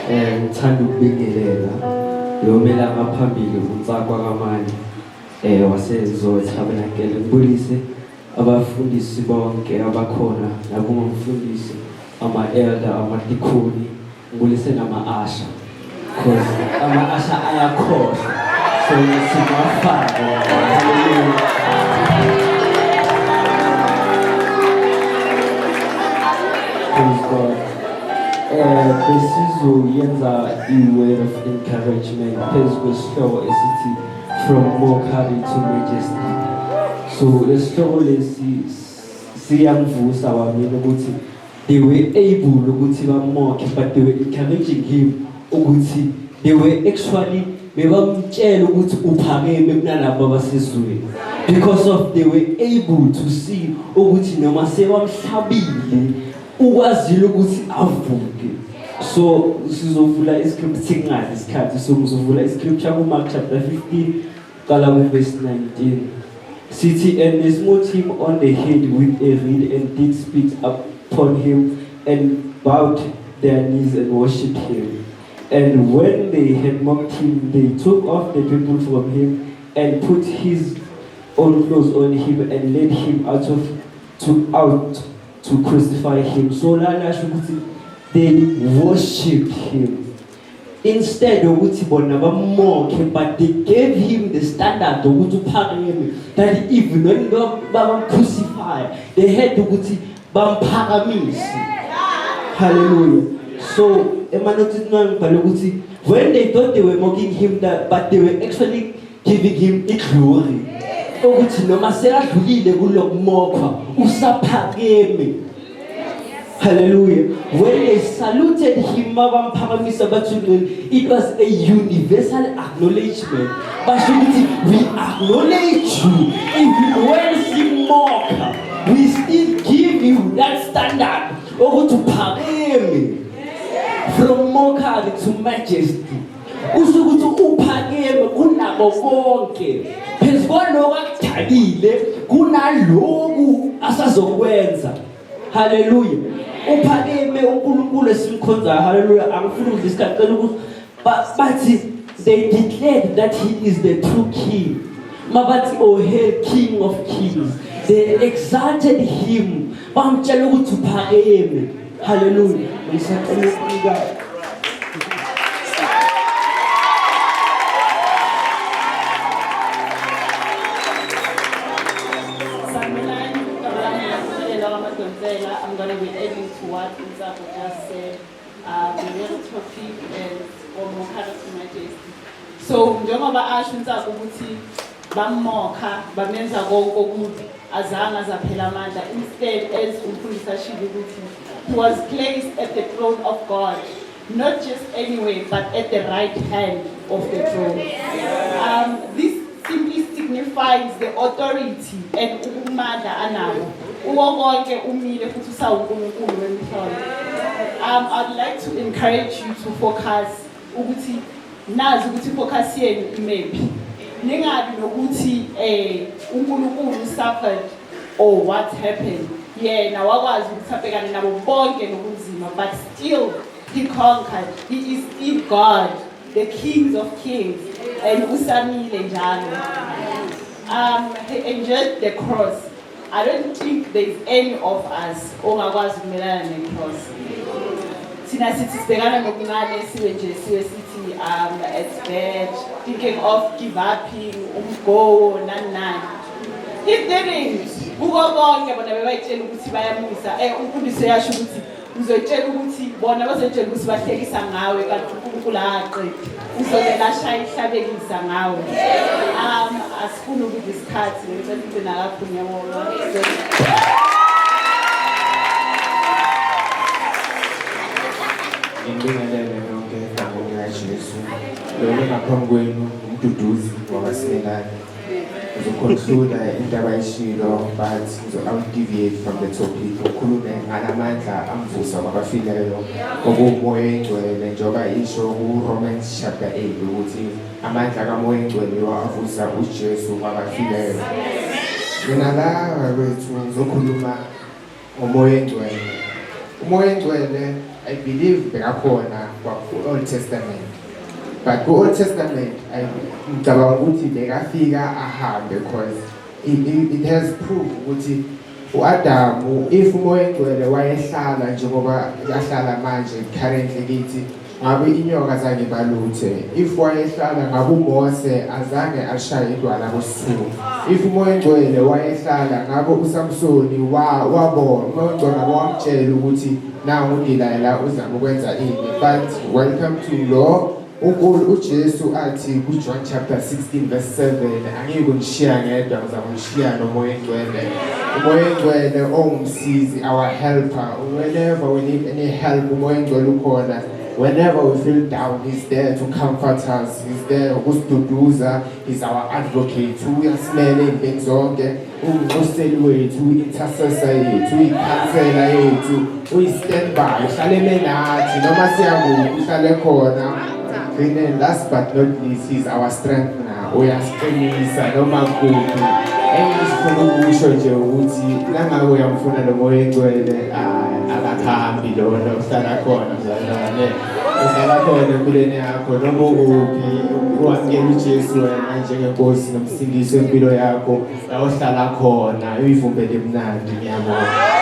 Ngithanda ukubingelela lo melanga phambili uNtsakwa kaMani waseZoe Tabernacle. Ngibulise abafundisi bonke abakhona nabongumfundisi ama-elder amadikoni, ngibulise nama-asha because ama-asha ayakhohlwa so simafake. Praise God. Besizoyenza i-word of encouragement phezu kwesihloko esithi from mockery to majesty. So lesihloko lesi siyangivusa wamina ukuthi they were able ukuthi bamokhe, but they were encouraging him ukuthi they were actually bebamtshela ukuthi uphakeme kunalabo abasezweni, because of they were able to see ukuthi noma sebamhlabile ukwazile ukuthi avuke. So sizovula iscript singazi isikhathi, so ngizovula iscripture kuMark chapter 15 kala verse 19. Sithi, and they smote him on the head with a reed and did spit upon him and bowed their knees and worshipped him. And when they had mocked him, they took off the purple from him and put his own clothes on him and led him out to crucify him. So they worshipped him. Instead of ukuthi bona bamoke, but they gave him the standard ukuthi uphakeme, that even when they crucify, they had ukuthi bamphakamise. Hallelujah. So when they thought they were mocking him, but they were actually giving him the glory. Ukuthi noma seladlulile kulokumokha usaphakeme. Hallelujah. When they saluted him, it was a universal acknowledgement. But we acknowledge you. Even when you mock, we still give you that standard. Over to phakeme. From mockery to majesty. Usukuthi uphakeme kunabo konke. Phezu kwaloko akujabile kunaloku asazokwenza. Hallelujah. Uphakeme uNkulunkulu esimkhonzayo. Hallelujah. Angifuni ukudiscardela ukuthi but they declared that he is the true king. Mabathi oh hail king of kings. They exalted him. Bamtshela ukuthi uphakeme. Hallelujah. Ngisacela ukunika I'm going to be adding to what Ntsako just said. The real topic is mockery to majesty. So, njengoba asho Ntsako ukuthi bamokha bamenza konke okubi azange azaphela amandla. Instead, as umfundisi ashilo ukuthi he was placed at the throne of God, not just anywhere, but at the right hand of the throne. This simply signifies the authority and ukumandla anawo. I'd like to encourage you to focus ukuthi nazi ukuthi focus yenu imephi. Ningabi nokuthi uNkulunkulu suffered or what happened. Yena wakwazi ukuthi abhekane nabo bonke nobunzima, but still he conquered. He is still God, the King of Kings, and usamile njalo. He endured the cross. I don't think there's any of us ongakwazi ukumelana necross. Thina sithi sibhekana nokuncane siwe nje siwe sithi it's bad, thinking of give upping, umgo nani. It didn't. Kuko konke bona bebayitshela ukuthi bayamisa. Umfundisi yasho ukuthi uzotshela ukuthi bona bazotshela ukuthi bahlekisa ngawe kanti uNkulunkulu aqede. Uzobela shaya ihlabekisa ngawe. Asifuna ukuthi isikhathi ngicela nakakhulunywa wona. Ngibingelele nonke ngabonga Jesu. Lo ngaphambi kwenu umduduzi wabasebenzi. Uzoconclude indaba yeshilo, but uzo-deviate from the topic. Ukhulume ngalamandla amvusa kwabafileyo okumoya engcwele njengoba isho kuRomans chapter 8 ukuthi amandla kamoya engcwele avusa uJesu kwabafileyo. Mina la wethu ngizokhuluma ngomoya engcwele. Umoya engcwele I believe bekakhona kwa-Old Testament. But ku-Old Testament, ngicabanga ukuthi bekafika ahambe because it has proof ukuthi u-Adamu, if umoya engcwele wayehlala njengoba yahlala manje currently kithi, ngabe inyoka zange baluthe. If wayehlala ngabe uMose azange ashaye idwala bosithuku. If umoya engcwele wayehlala ngabe uSamsoni wabona umoya engcwele wamtshela ukuthi nangu uDelilah uzama ukwenza ini. But welcome to law. uJesu athi kuJohn chapter 16 verse 7 angeke ungishiya ngedwa uzakungishiya nomoya engcwele. Umoya engcwele ongumsizi, our helper. Whenever we need any help, umoya engcwele ukhona. Whenever we feel down, he's there to comfort us. He's there ukusiduduza. He's our advocate. Uyasimela izinto zonke. Unguseli wethu, intercessor yethu, ikhansela yethu, uyi-standby, uhlale nathi noma siyakude uhlale khona. And last but not least, he's our strength now. Uyasiqinisa noma kuphi. Engifuna ukusho nje ukuthi nangabe uyamfuna lo moya engcwele akakhambi lona uhlala khona mzalwane. Uhlala khona empilweni yakho noma ukuphi. Uwamukela uJesu wena njengenkosi nomsindisi wempilo yakho. La uhlala khona uyivumbele emnandi ngiyabonga.